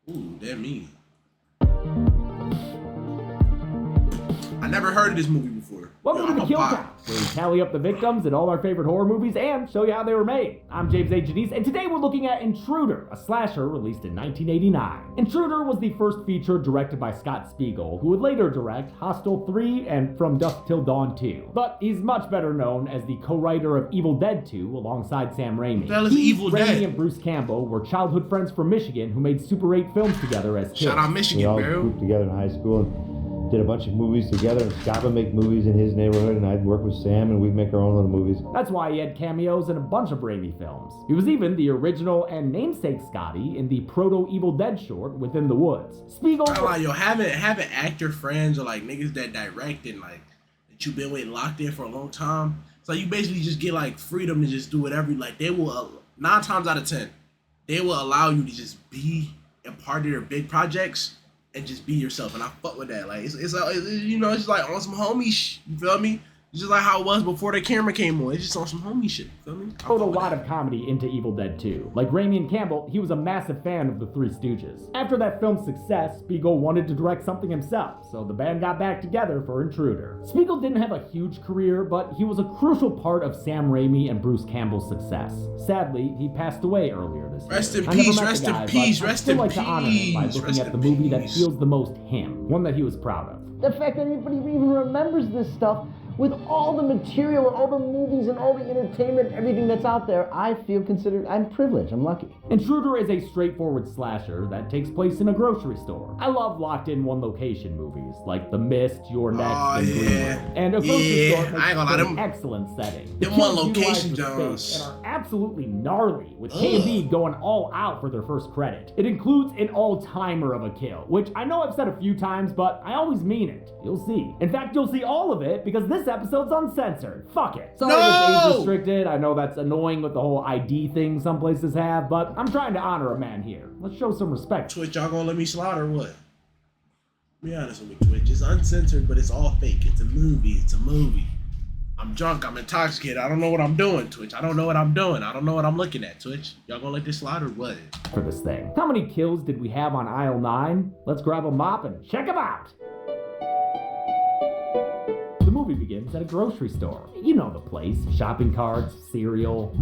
Ooh, that mean. I never heard of this movie before. Welcome to the Kill Count, where we tally up the victims in all our favorite horror movies and show you how they were made. I'm James A. Janice, and today we're looking at Intruder, a slasher released in 1989. Intruder was the first feature directed by Scott Spiegel, who would later direct Hostel 3 and From Dusk Till Dawn 2. But he's much better known as the co-writer of Evil Dead 2 alongside Sam Raimi. That is Evil Dead. Raimi and Bruce Campbell were childhood friends from Michigan who made Super 8 films together as kids. Shout out Michigan, We all bro. grouped together in high school and did a bunch of movies together. And Scott would make movies in his neighborhood, and I'd work with Sam, and we'd make our own little movies. That's why he had cameos in a bunch of Raimi films. He was even the original and namesake Scotty in the proto-Evil Dead short Within the Woods. Spiegel... I like, yo, having actor friends or like niggas that direct and like that you've been with locked in for a long time. So you basically just get like freedom to just do whatever. Like they will 9 times out of 10, they will allow you to just be a part of their big projects and just be yourself. And I fuck with that. Like it's you know, it's like on some homie shit. You feel me? It's just like how it was before the camera came on. It's just on some homie shit. You feel me? Put a lot of comedy into Evil Dead 2. Like Raimi and Campbell, he was a massive fan of the Three Stooges. After that film's success, Spiegel wanted to direct something himself, so the band got back together for Intruder. Spiegel didn't have a huge career, but he was a crucial part of Sam Raimi and Bruce Campbell's success. Sadly, he passed away earlier this year. Rest in I never peace, met the rest in guy, but peace, I'd rest still in like to honor him by peace, looking rest at the in movie that peace. feels the most him, one that he was proud of. The fact that anybody even remembers this stuff with all the material and all the movies and all the entertainment, everything that's out there, I feel I'm privileged, I'm lucky. Intruder is a straightforward slasher that takes place in a grocery store. I love locked in one location movies, like The Mist, You're Next, and yeah. Greenwood. And a grocery store I ain't gonna lie, makes them- an excellent setting. The them one kills utilize location the Jones. space and are absolutely gnarly, with K&B going all out for their first credit. It includes an all-timer of a kill, which I know I've said a few times, but I always mean it. You'll see. In fact, you'll see all of it because this episode's uncensored. Fuck it. Sorry it's age restricted. I know that's annoying with the whole ID thing some places have, but I'm trying to honor a man here. Let's show some respect. Twitch, y'all gonna let me slide or what? Be honest with me, Twitch. It's uncensored, but it's all fake. It's a movie. It's a movie. I'm drunk. I'm intoxicated. I don't know what I'm doing, Twitch. I don't know what I'm doing. I don't know what I'm looking at, Twitch. Y'all gonna let this slide or what? For this thing. How many kills did we have on aisle 9? Let's grab a mop and check them out. The movie begins at a grocery store. You know the place. Shopping carts, cereal.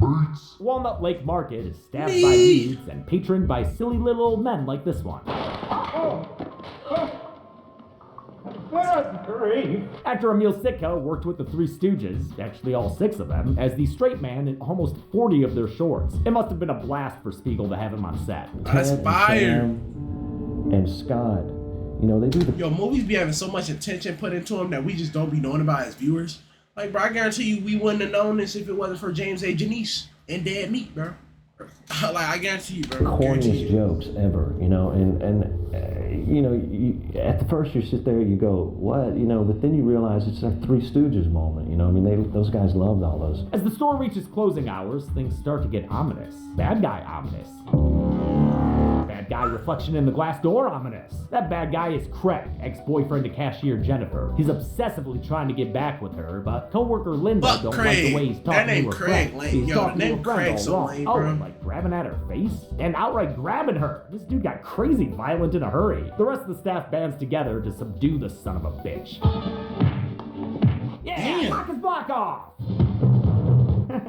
Walnut Lake Market is staffed by weeds and patroned by silly little old men like this one. After Emil Sitka worked with the Three Stooges, actually all 6 of them, as the straight man in almost 40 of their shorts. It must have been a blast for Spiegel to have him on set. That's Ted and fire. Sam and Scott, you know, they do the Yo, movies be having so much attention put into them that we just don't be knowing about as viewers. Like, bro, I guarantee you we wouldn't have known this if it wasn't for James A. Janice and Dead Meat, bro. Like, I guarantee you, bro. corniest jokes ever, you know, and you know, at the first you sit there, you go, what, you know, but then you realize it's a Three Stooges moment, you know, I mean, those guys loved all those. As the store reaches closing hours, things start to get ominous. Bad guy ominous. Bad guy reflection in the glass door ominous. That bad guy is Craig, ex-boyfriend to cashier Jennifer. He's obsessively trying to get back with her, but coworker Linda Fuck don't Craig. like the way he's That talking name to her Craig, friend. lame. He's Yo, talking the to name her friend Craig all so wrong. lame, Oh, bro. and like grabbing at her face and outright grabbing her. This dude got crazy violent in a hurry. The rest of the staff bands together to subdue the son of a bitch. Yeah, Damn. knock his block off.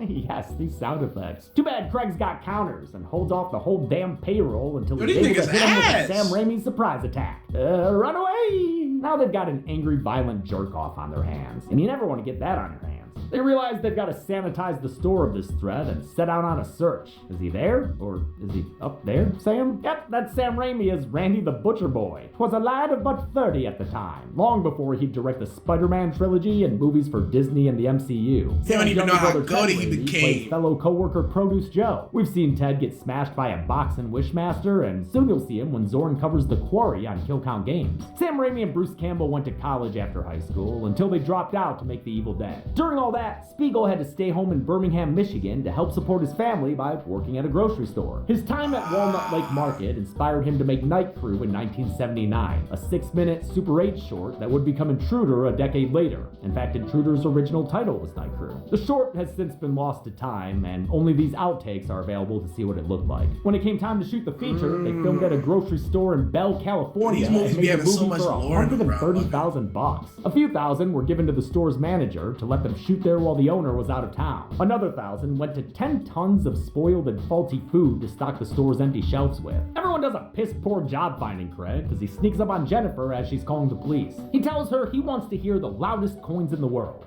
Yes, these sound effects. Too bad Craig's got counters and holds off the whole damn payroll until Yo, he's these able to niggas hit him with a ass. Sam Raimi surprise attack. Run away! Now they've got an angry, violent jerk-off on their hands, and you never want to get that on your hands. They realize they've got to sanitize the store of this threat and set out on a search. Is he there? Or is he up there, Sam? Yep, that's Sam Raimi as Randy the Butcher Boy. 'Twas a lad of but 30 at the time, long before he'd direct the Spider-Man trilogy and movies for Disney and the MCU. don't even know how brother goated Ted he Raimi became. plays fellow co-worker Produce Joe. We've seen Ted get smashed by a boxing Wishmaster, and soon you'll see him when Zorn covers The Quarry on Kill Count Games. Sam Raimi and Bruce Campbell went to college after high school until they dropped out to make The Evil Dead. During all that, Spiegel had to stay home in Birmingham, Michigan to help support his family by working at a grocery store. His time at Walnut Lake Market inspired him to make Night Crew in 1979, a 6-minute Super 8 short that would become Intruder a decade later. In fact, Intruder's original title was Night Crew. The short has since been lost to time, and only these outtakes are available to see what it looked like. When it came time to shoot the feature, they filmed at a grocery store in Bell, California, These movies and be made the having so movie much for lore in them, bro. $130,000. A few thousand were given to the store's manager to let them shoot there while the owner was out of town. Another 1,000 went to 10 tons of spoiled and faulty food to stock the store's empty shelves with. Everyone does a piss-poor job finding Craig because he sneaks up on Jennifer as she's calling the police. He tells her he wants to hear the loudest coins in the world.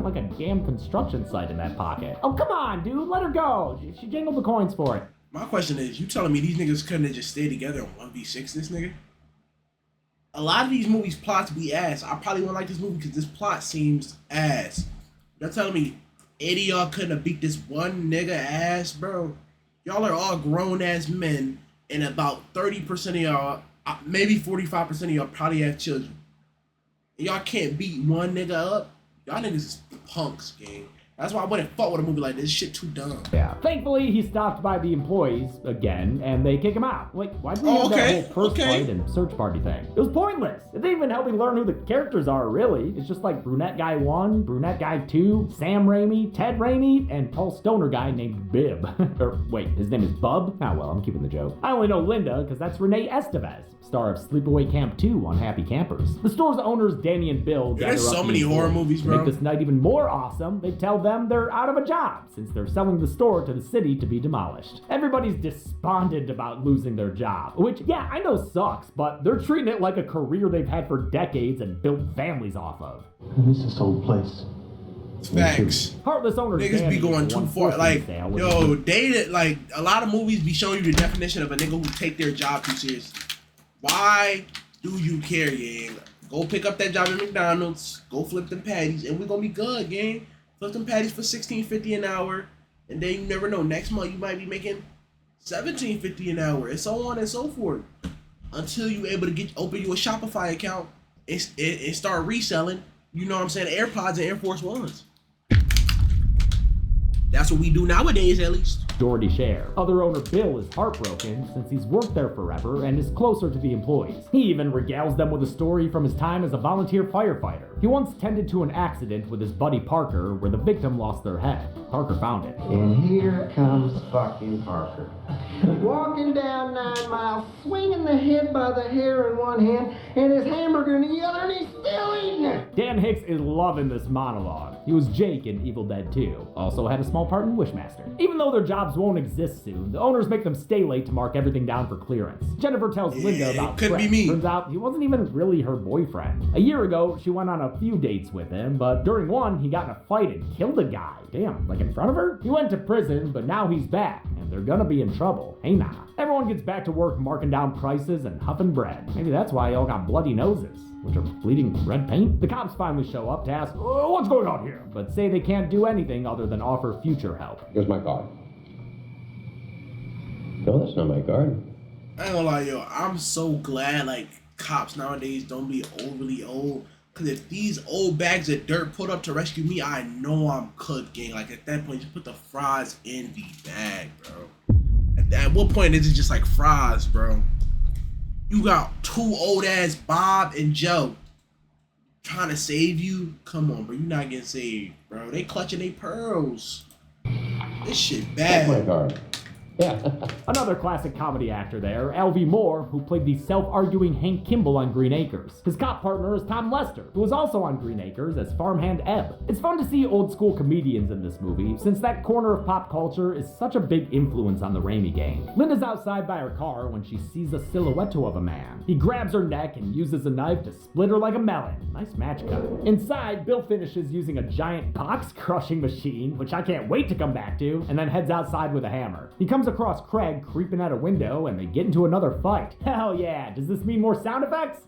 Like a damn construction site in that pocket. Oh, come on, dude, let her go. She jingled the coins for it. My question is, you telling me these niggas couldn't have just stayed together and 1v6 this nigga? A lot of these movies' plots be ass. I probably won't like this movie because this plot seems ass. You're telling me any of y'all couldn't have beat this one nigga ass, bro? Y'all are all grown-ass men, and about 30% of y'all, maybe 45% of y'all probably have children. And y'all can't beat one nigga up? Y'all niggas is punks, gang. That's why I wouldn't fuck with a movie like this. Shit too dumb. Yeah. Thankfully, he's stopped by the employees again, and they kick him out. Like, why did we have that whole first fight and search party thing? It was pointless. It didn't even help me learn who the characters are, really. It's just like Brunette Guy 1, Brunette Guy 2, Sam Raimi, Ted Raimi, and tall stoner guy named Bib. Or, wait, his name is Bub? Ah, well, I'm keeping the joke. I only know Linda because that's Renee Estevez, star of Sleepaway Camp 2 on Happy Campers. The store's owners, Danny and Bill, There's so many horror movies, bro. To make this night even more awesome, they tell them they're out of a job since they're selling the store to the city to be demolished. Everybody's despondent about losing their job, which, yeah, I know sucks, but they're treating it like a career they've had for decades and built families off of. This is old place. Facts. Heartless owners Niggas be going too far. Like, yo, like, a lot of movies be showing you the definition of a nigga who take their job too seriously. Why do you care, gang? Go pick up that job at McDonald's, go flip them patties, and we're gonna be good, gang. Flip them patties for $16.50 an hour, and then you never know. Next month you might be making $17.50 an hour, and so on and so forth. Until you able to open you a Shopify account and start reselling, you know what I'm saying, AirPods and Air Force Ones. That's what we do nowadays, at least. Doherty share. Other owner Bill is heartbroken since he's worked there forever and is closer to the employees. He even regales them with a story from his time as a volunteer firefighter. He once tended to an accident with his buddy Parker where the victim lost their head. Parker found it. And here comes fucking Parker. Walking down 9 miles, swinging the head by the hair in one hand and his hamburger in the other, and he's still eating it. Dan Hicks is loving this monologue. He was Jake in Evil Dead 2. Also had a small part in Wishmaster. Even though their jobs won't exist soon, the owners make them stay late to mark everything down for clearance. Jennifer tells Linda about could Fred. be me. Turns out he wasn't even really her boyfriend. A year ago, she went on a few dates with him, but during one, he got in a fight and killed a guy. Damn, like in front of her? He went to prison, but now he's back, and they're gonna be in trouble. Hey nah. Everyone gets back to work marking down prices and huffing bread. Maybe that's why y'all got bloody noses, which are bleeding red paint. The cops finally show up to ask, what's going on here? But say they can't do anything other than offer future help. Here's my card. No, that's not my card. I ain't gonna lie, yo, I'm so glad, like, cops nowadays don't be overly old. Because if these old bags of dirt put up to rescue me, I know I'm cooked, gang. Like, at that point, just put the fries in the bag, bro. At what point is it just like fries, bro? You got two old-ass Bob and Joe trying to save you? Come on, bro. You're not getting saved, bro. They clutching their pearls. This shit bad. That's my card. Yeah. Another classic comedy actor there, L.V. Moore, who played the self-arguing Hank Kimball on Green Acres. His cop partner is Tom Lester, who was also on Green Acres as farmhand Ebb. It's fun to see old school comedians in this movie, since that corner of pop culture is such a big influence on the Raimi gang. Linda's outside by her car when she sees a silhouette of a man. He grabs her neck and uses a knife to split her like a melon. Nice match cut. Inside, Bill finishes using a giant box-crushing machine, which I can't wait to come back to, and then heads outside with a hammer. He comes across Craig creeping out a window and they get into another fight. Hell yeah, does this mean more sound effects?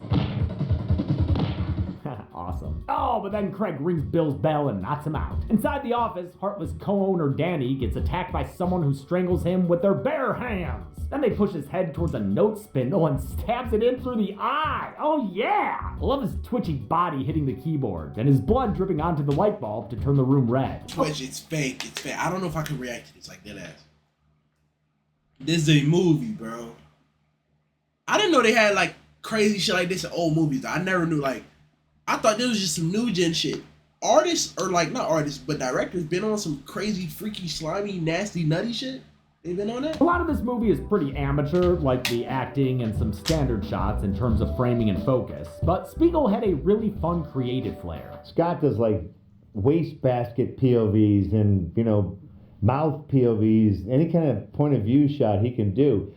Awesome. Oh, but then Craig rings Bill's bell and knocks him out. Inside the office, heartless co-owner Danny gets attacked by someone who strangles him with their bare hands. Then they push his head towards a note spindle and stabs it in through the eye. Oh yeah! I love his twitchy body hitting the keyboard and his blood dripping onto the light bulb to turn the room red. Twitch, it's fake. It's fake. I don't know if I can react to this like that ass. This is a movie, bro. I didn't know they had like crazy shit like this in old movies. I never knew. Like, I thought this was just some new gen shit. Artists, or like not artists, but directors, been on some crazy, freaky, slimy, nasty, nutty shit. They've been on that. A lot of this movie is pretty amateur, like the acting and some standard shots in terms of framing and focus. But Spiegel had a really fun creative flair. Scott does like wastebasket POVs and, you know, mouth POVs, any kind of point of view shot he can do.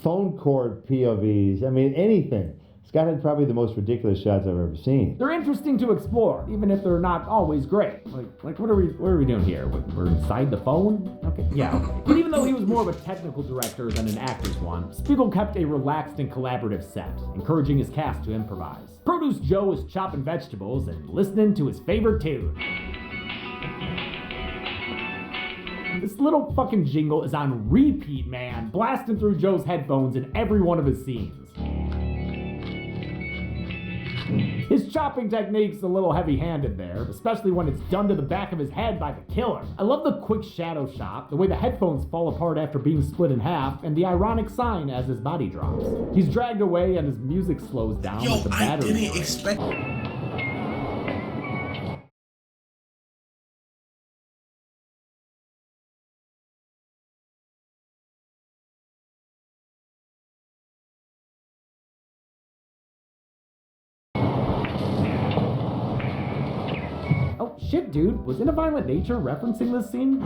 Phone cord POVs, I mean, anything. Scott had probably the most ridiculous shots I've ever seen. They're interesting to explore, even if they're not always great. Like what are we doing here? We're inside the phone? Okay, yeah, okay. But even though he was more of a technical director than an actor's one, Spiegel kept a relaxed and collaborative set, encouraging his cast to improvise. Produce Joe is chopping vegetables and listening to his favorite tune. This little fucking jingle is on repeat, man, blasting through Joe's headphones in every one of his scenes. His chopping technique's a little heavy-handed there, especially when it's done to the back of his head by the killer. I love the quick shadow shot, the way the headphones fall apart after being split in half, and the ironic sign as his body drops. He's dragged away and his music slows down Yo, with the I battery. didn't expect. Oh shit, dude, was In a Violent Nature referencing this scene?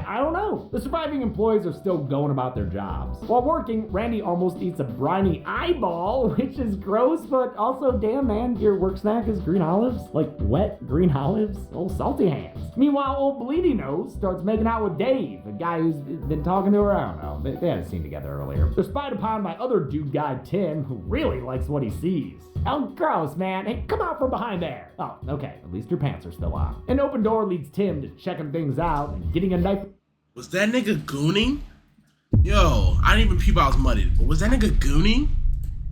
I don't know. The surviving employees are still going about their jobs. While working, Randy almost eats a briny eyeball, which is gross, but also, damn man, your work snack is green olives? Like wet green olives? Old salty hands. Meanwhile, old Bleedy Nose starts making out with Dave, the guy who's been talking to her. I don't know. They had a scene together earlier. They're spied upon by other dude guy Tim, who really likes what he sees. Oh, gross, man. Hey, come out from behind there. Oh, okay. At least your pants are still on. An open door leads Tim to checking things out and getting a knife. Was that nigga gooning? Yo, I didn't even peep I was muddied, but was that nigga gooning?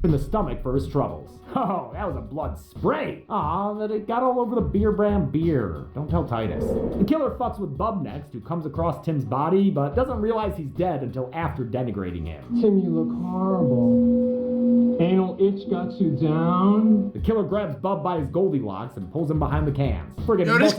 In the stomach for his troubles. Oh, that was a blood spray. Aw, that it got all over the beer brand beer. Don't tell Titus. The killer fucks with Bub next, who comes across Tim's body, but doesn't realize he's dead until after denigrating him. Tim, you look horrible. Anal itch got you down. The killer grabs Bub by his Goldilocks and pulls him behind the cans. Friggin' Yo, this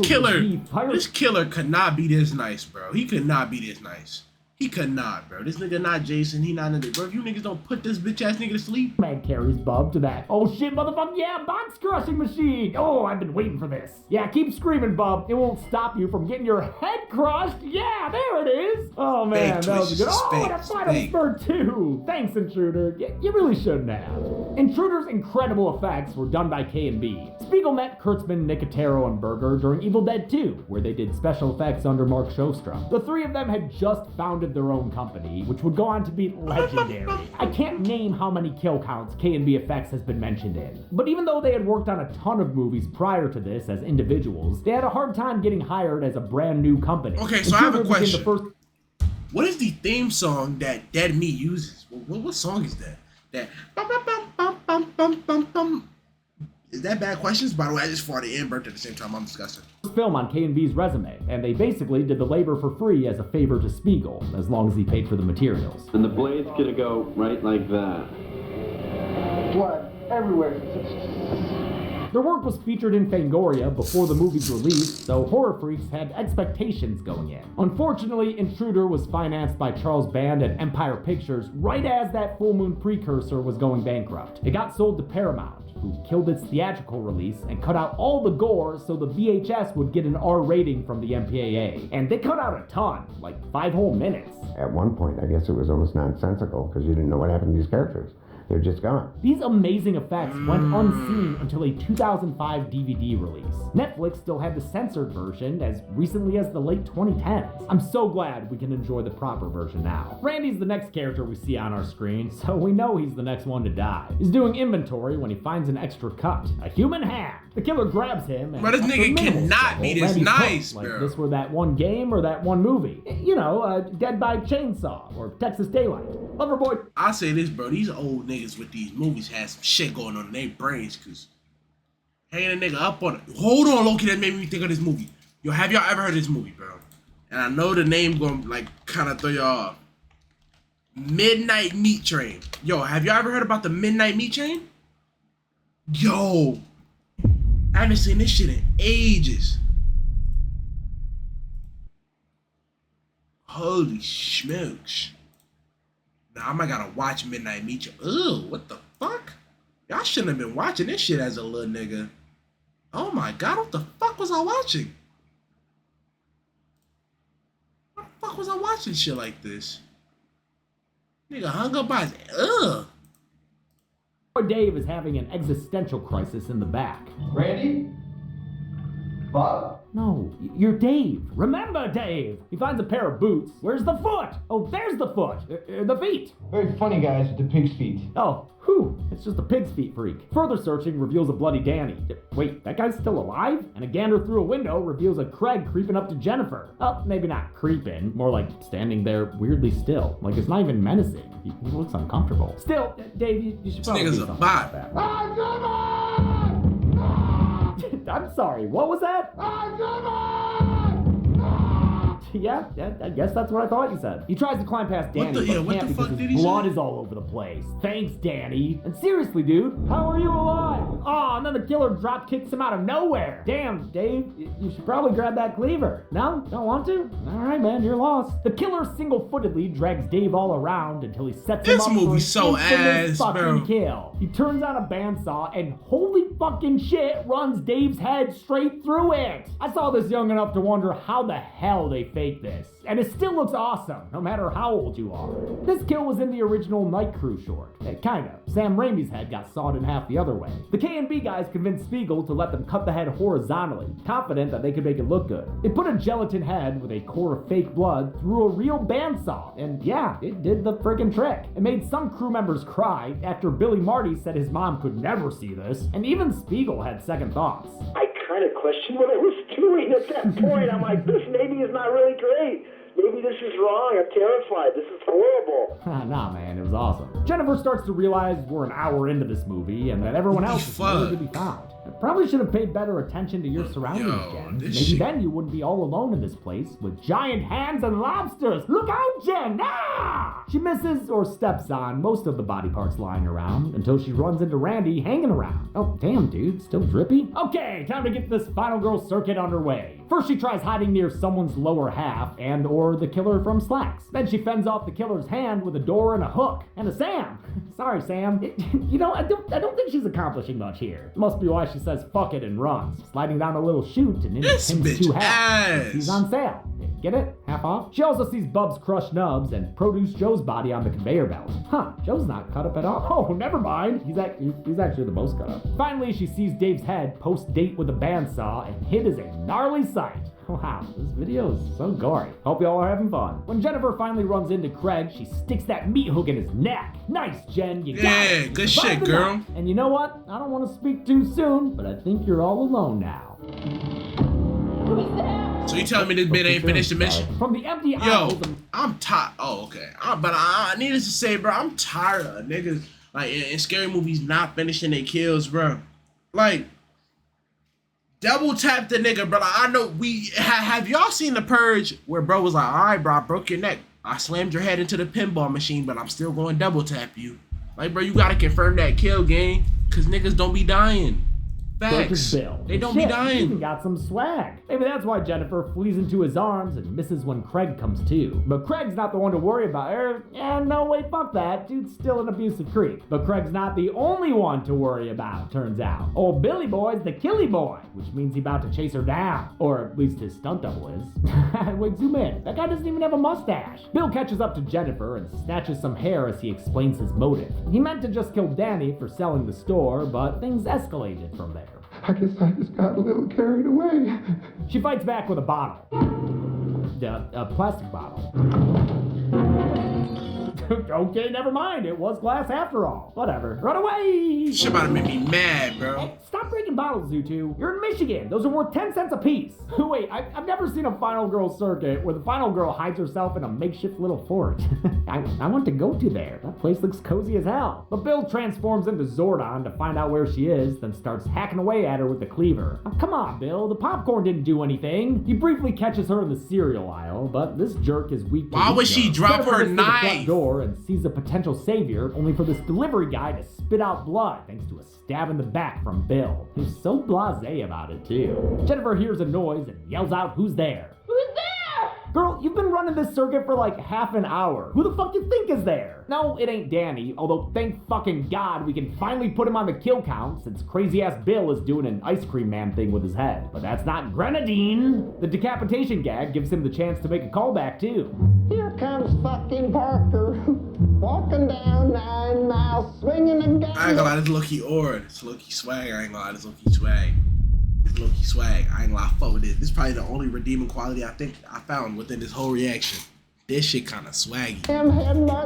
muscles killer could not be this nice, bro. He could not be this nice. He could not, bro. This nigga not Jason. He not in it. Bro, if you niggas don't put this bitch ass nigga to sleep. Man carries Bub to that. Oh shit, motherfucker, yeah, box crushing machine. Oh, I've been waiting for this. Yeah, keep screaming, Bub. It won't stop you from getting your head crushed. Yeah, there it is. Oh man, that was a good. Oh, and a final spurt too. Thanks, Intruder. You really shouldn't have. Intruder's incredible effects were done by K&B. Spiegel met Kurtzman, Nicotero, and Berger during Evil Dead 2, where they did special effects under Mark Shostrom. The three of them had just founded their own company, which would go on to be legendary. I can't name how many kill counts K&B Effects has been mentioned in. But even though they had worked on a ton of movies prior to this as individuals, they had a hard time getting hired as a brand new company. Okay, so I have a question. What is the theme song that Dead Meat uses? What song is that? That bum, bum, bum, bum, bum, bum, bum. Is that bad questions? By the way, I just farted and burped at the same time. I'm disgusted. Film on K&B's resume, and they basically did the labor for free as a favor to Spiegel, as long as he paid for the materials. And the blade's gonna go right like that. Blood everywhere. Their work was featured in Fangoria before the movie's release, so horror freaks had expectations going in. Unfortunately, Intruder was financed by Charles Band and Empire Pictures right as that Full Moon precursor was going bankrupt. It got sold to Paramount, who killed its theatrical release and cut out all the gore so the VHS would get an R rating from the MPAA. And they cut out a ton, like 5 whole minutes. At one point, I guess it was almost nonsensical because you didn't know what happened to these characters. They're just gone. These amazing effects went unseen until a 2005 DVD release. Netflix still had the censored version as recently as the late 2010s. I'm so glad we can enjoy the proper version now. Randy's the next character we see on our screen, so we know he's the next one to die. He's doing inventory when he finds an extra cut, a human hand. The killer grabs him. And Bro, this after nigga minimal cannot struggle, be this Randy's nice, hooked, bro. Like this were that one game or that one movie. You know, Dead by Chainsaw or Texas Daylight. Loverboy. I say this, bro. These old niggas with these movies have some shit going on in their brains, cause hanging a nigga up on it. Hold on, Loki, that made me think of this movie. Yo, have y'all ever heard of this movie, bro? And I know the name gonna like kind of throw y'all off. Midnight Meat Train. Yo, have y'all ever heard about the Midnight Meat Train? Yo, I haven't seen this shit in ages. Holy smokes. Now I might gotta watch Midnight Meat Train. Ugh, what the fuck? Y'all shouldn't have been watching this shit as a little nigga. Oh my god, what the fuck was I watching? What the fuck was I watching shit like this? Nigga hung up by his, ugh. Dave is having an existential crisis in the back. Randy? Bob? No, you're Dave. Remember Dave. He finds a pair of boots. Where's the foot? Oh, there's the foot. The feet. Very funny guys with the pig's feet. Oh, whew. It's just a pig's feet freak. Further searching reveals a bloody Danny. Wait, that guy's still alive? And a gander through a window reveals a Craig creeping up to Jennifer. Oh, maybe not creeping. More like standing there weirdly still. Like it's not even menacing. He looks uncomfortable. Still, Dave, you should probably do This nigga's a something bot. about that. I'm sorry, what was that? Yeah, I guess that's what I thought you said. He tries to climb past Danny, but can't because his blood is all over the place. Thanks, Danny. And seriously, dude, how are you alive? Oh, and then the killer drop kicks him out of nowhere. Damn, Dave, you should probably grab that cleaver. No? Don't want to? All right, man, you're lost. The killer single-footedly drags Dave all around until he sets him up for an movie's so infamous ass, fucking bro. kill. He turns on a bandsaw and holy fucking shit runs Dave's head straight through it. I saw this young enough to wonder how the hell they faked this. And it still looks awesome, no matter how old you are. This kill was in the original Night Crew short. Kind of. Sam Raimi's head got sawed in half the other way. The K&B guys convinced Spiegel to let them cut the head horizontally, confident that they could make it look good. They put a gelatin head with a core of fake blood through a real bandsaw, and yeah, it did the friggin' trick. It made some crew members cry after Billy Marty said his mom could never see this, and even Spiegel had second thoughts. I kind of questioned what I was doing at that point. I'm like, this maybe is not really great. Maybe this is wrong. I'm terrified. This is horrible. Nah, man, it was awesome. Jennifer starts to realize we're an hour into this movie and that everyone else is nowhere to be found. I probably should have paid better attention to your surroundings, Jen. Maybe then you wouldn't be all alone in this place with giant hands and lobsters. Look out, Jen! Ah! She misses or steps on most of the body parts lying around until she runs into Randy hanging around. Oh, damn, dude, still drippy? Okay, time to get this final girl circuit underway. First, she tries hiding near someone's lower half and or the killer from Slacks. Then she fends off the killer's hand with a door and a hook. And a Sam. Sorry, Sam. You know, I don't think she's accomplishing much here. Must be why she says fuck it and runs, sliding down a little chute and into This Tim's bitch two hats. ass. He's on sale. Get it? Half off? She also sees Bub's crushed nubs and Produce Joe's body on the conveyor belt. Huh, Joe's not cut up at all. Oh, never mind. He's actually the most cut up. Finally, she sees Dave's head post-date with a bandsaw, and it is a gnarly sight. Wow, this video is so gory. Hope y'all are having fun. When Jennifer finally runs into Craig, she sticks that meat hook in his neck. Nice, Jen, you got it. Yeah, good Survived shit, the girl. night. And you know what? I don't want to speak too soon, but I think you're all alone now. So you telling me this bitch ain't finished the mission? From the empty Yo, aisles of I'm tired. Oh, okay. But I needless to say, bro, I'm tired of niggas like in scary movies not finishing their kills, bro. Like, double tap the nigga, bro. Like, I know we have y'all seen The Purge where bro was like, all right, bro, I broke your neck. I slammed your head into the pinball machine, but I'm still going to double tap you. Like, bro, you gotta confirm that kill, gang, cause niggas don't be dying. Facts. Bill. They don't Shit, be dying. He even got some swag. Maybe that's why Jennifer flees into his arms and misses when Craig comes to. But Craig's not the one to worry about her. Yeah, no way, fuck that. Dude's still an abusive creep. But Craig's not the only one to worry about, turns out. Old Billy Boy's the killy boy, which means he's about to chase her down. Or at least his stunt double is. Wait, zoom in. That guy doesn't even have a mustache. Bill catches up to Jennifer and snatches some hair as he explains his motive. He meant to just kill Danny for selling the store, but things escalated from there. I guess I just got a little carried away. She fights back with a bottle. A plastic bottle. Okay, never mind. It was glass after all. Whatever. Run away! Shit about to make me mad, bro. Hey, stop breaking bottles, you two. You're in Michigan. Those are worth 10 cents a piece. Wait, I've never seen a final girl circuit where the final girl hides herself in a makeshift little fort. I want to go to there. That place looks cozy as hell. But Bill transforms into Zordon to find out where she is, then starts hacking away at her with the cleaver. Oh, come on, Bill. The popcorn didn't do anything. He briefly catches her in the cereal aisle, but this jerk is weak to Why would she drop her The front knife? door and sees a potential savior, only for this delivery guy to spit out blood thanks to a stab in the back from Bill. He's so blasé about it too. Jennifer hears a noise and yells out, "Who's there?" Who's there? Girl, you've been running this circuit for like half an hour. Who the fuck you think is there? No, it ain't Danny, although thank fucking God we can finally put him on the kill count since crazy ass Bill is doing an ice cream man thing with his head. But that's not Grenadine. The decapitation gag gives him the chance to make a callback too. Here comes fucking Parker, walking down 9 miles, swinging a gun. I ain't gonna lie, this low-key aura. This low-key swag. I ain't gonna lie, this low-key swag. This low-key swag. I ain't gonna lie, fuck with it. This is probably the only redeeming quality I think I found within this whole reaction. This shit kinda swaggy.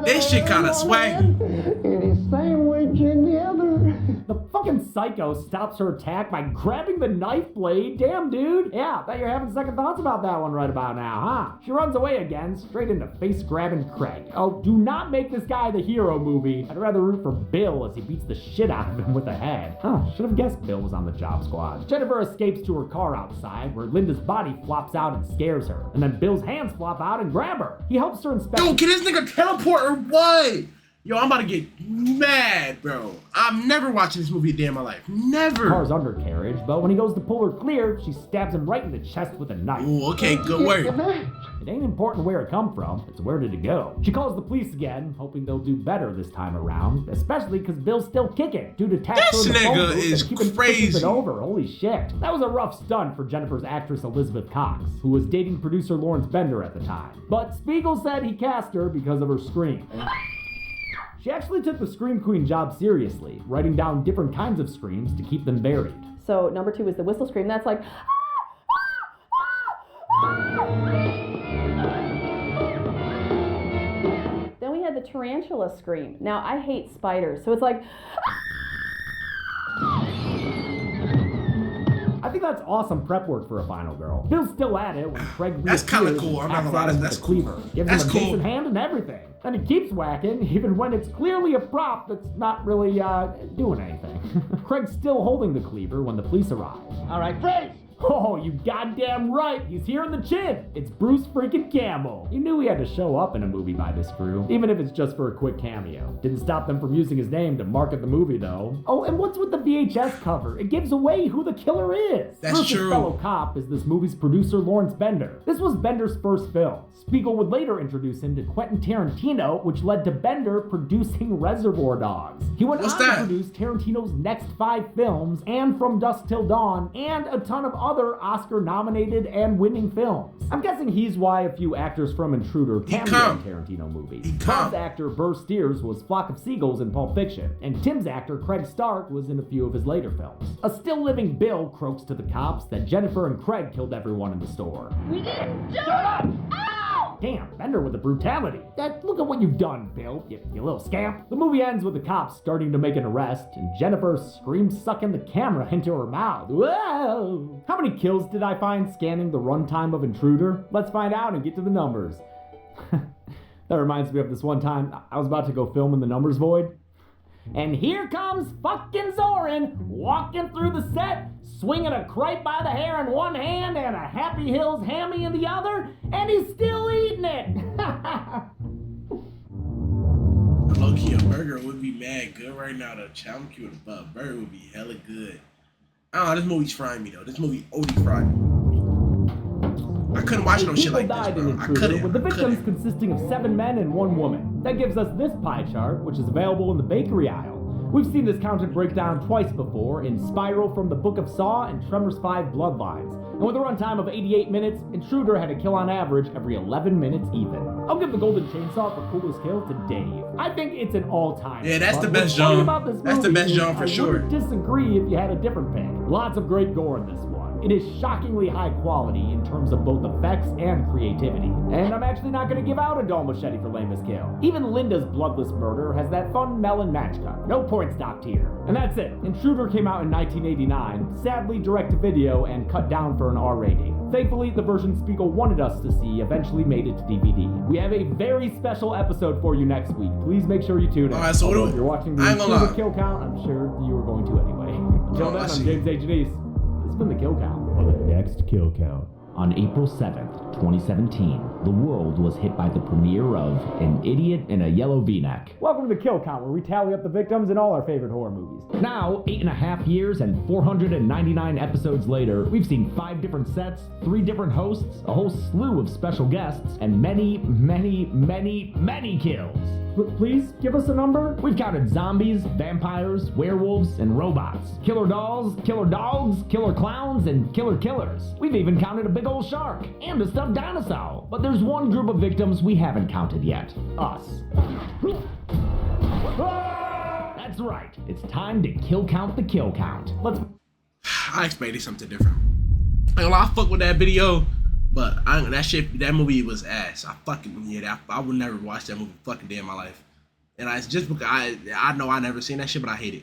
This shit kinda swaggy. It is sandwich in the other. The fucking psycho stops her attack by grabbing the knife blade. Damn, dude. Yeah, bet you're having second thoughts about that one right about now, huh? She runs away again, straight into face-grabbing Craig. Oh, do not make this guy the hero movie. I'd rather root for Bill as he beats the shit out of him with a head. Huh, should have guessed Bill was on the job squad. Jennifer escapes to her car outside, where Linda's body flops out and scares her. And then Bill's hands flop out and grab her. He helps her inspect. Yo, can this nigga teleport or what? Yo, I'm about to get mad, bro. I'm never watching this movie a day in my life. Never. Car's undercarriage, but when he goes to pull her clear, she stabs him right in the chest with a knife. Ooh, okay, good work. It ain't important where it come from, it's where did it go. She calls the police again, hoping they'll do better this time around, especially because Bill's still kicking due to tax. This nigga is crazy. It over. Holy shit. That was a rough stunt for Jennifer's actress Elizabeth Cox, who was dating producer Lawrence Bender at the time. But Spiegel said he cast her because of her scream. She actually took the Scream Queen job seriously, writing down different kinds of screams to keep them buried. So number 2 is the whistle scream. That's like, Then we had the tarantula scream. Now I hate spiders, so it's like, I think that's awesome prep work for a final girl. Bill's still at it when Craig That's kinda cool. I'm not gonna lie, that's cool. Cleaver. Gives That's him a cool. decent hand and everything. And he keeps whacking, even when it's clearly a prop that's not really, doing anything. Craig's still holding the cleaver when the police arrive. All right, freeze! Oh, you goddamn right. He's here in the chin. It's Bruce freaking Campbell. You knew he had to show up in a movie by this crew, even if it's just for a quick cameo. Didn't stop them from using his name to market the movie, though. Oh, and what's with the VHS cover? It gives away who the killer is. That's Bruce's true. fellow cop is this movie's producer, Lawrence Bender. This was Bender's first film. Spiegel would later introduce him to Quentin Tarantino, which led to Bender producing Reservoir Dogs. He went What's on that? to produce Tarantino's next 5 films, and From Dusk Till Dawn, and a ton of other Oscar-nominated and winning films. I'm guessing he's why a few actors from Intruder cameoed in Tarantino movies. Tom's actor Burr Steers was Flock of Seagulls in Pulp Fiction, and Tim's actor Craig Stark was in a few of his later films. A still-living Bill croaks to the cops that Jennifer and Craig killed everyone in the store. we didn't do it! Ow! Damn, Bender with the brutality. Look at what you've done, Bill, you little scamp. The movie ends with the cops starting to make an arrest, and Jennifer screams sucking the camera into her mouth. Whoa! How many kills did I find scanning the runtime of Intruder? Let's find out and get to the numbers. That reminds me of this one time I was about to go film in the numbers void. And here comes fucking Zorin walking through the set, swinging a crepe by the hair in one hand and a Happy Hills hammy in the other, and he's still eating it. Low-key, a burger would be mad good right now. The challenge with a burger would be hella good. I don't know, this movie's frying me though. This movie OD fried me. I couldn't watch no shit like this, died in bro. I Intruder, couldn't. with the I victims couldn't. consisting of 7 men and 1 woman. That gives us this pie chart, which is available in the bakery aisle. We've seen this counted breakdown twice before, in Spiral from the Book of Saw and Tremors 5 Bloodlines. And with a runtime of 88 minutes, Intruder had a kill on average every 11 minutes even. I'll give the Golden Chainsaw for coolest kill to Dave. I think it's an all-time. Yeah, that's But the best what's funny genre. about this That's the movie best is genre for I sure. wouldn't disagree if you had a different pick. Lots of great gore in this one. It is shockingly high quality in terms of both effects and creativity. And I'm actually not gonna give out a dull machete for lamest kill. Even Linda's bloodless murder has that fun melon match cut. No points docked here. And that's it. Intruder came out in 1989, sadly direct to video and cut down for an R rating. Thankfully, the version Spiegel wanted us to see eventually made it to DVD. We have a very special episode for you next week. Please make sure you tune in. Alright, so Although if you're watching the Intruder kill count, I'm sure you are going to anyway. Until then, I'm James A. Janice. This has been the Kill Count. On the next kill count. On April 7th, 2017, the world was hit by the premiere of An Idiot in a Yellow V-Neck. Welcome to the Kill Count, where we tally up the victims in all our favorite horror movies. Now, 8.5 years and 499 episodes later, we've seen 5 different sets, 3 different hosts, a whole slew of special guests, and many, many, many, many kills. Please give us a number. We've counted zombies, vampires, werewolves, and robots. Killer dolls, killer dogs, killer clowns, and killer killers. We've even counted a big old shark and a stuffed dinosaur. But there's one group of victims we haven't counted yet. Us. That's right. It's time to kill count the kill count. I expected something different. I fuck with that video, but that movie was ass. I would never watch that movie fucking day in my life. And it's just because I know I never seen that shit, but I hate it.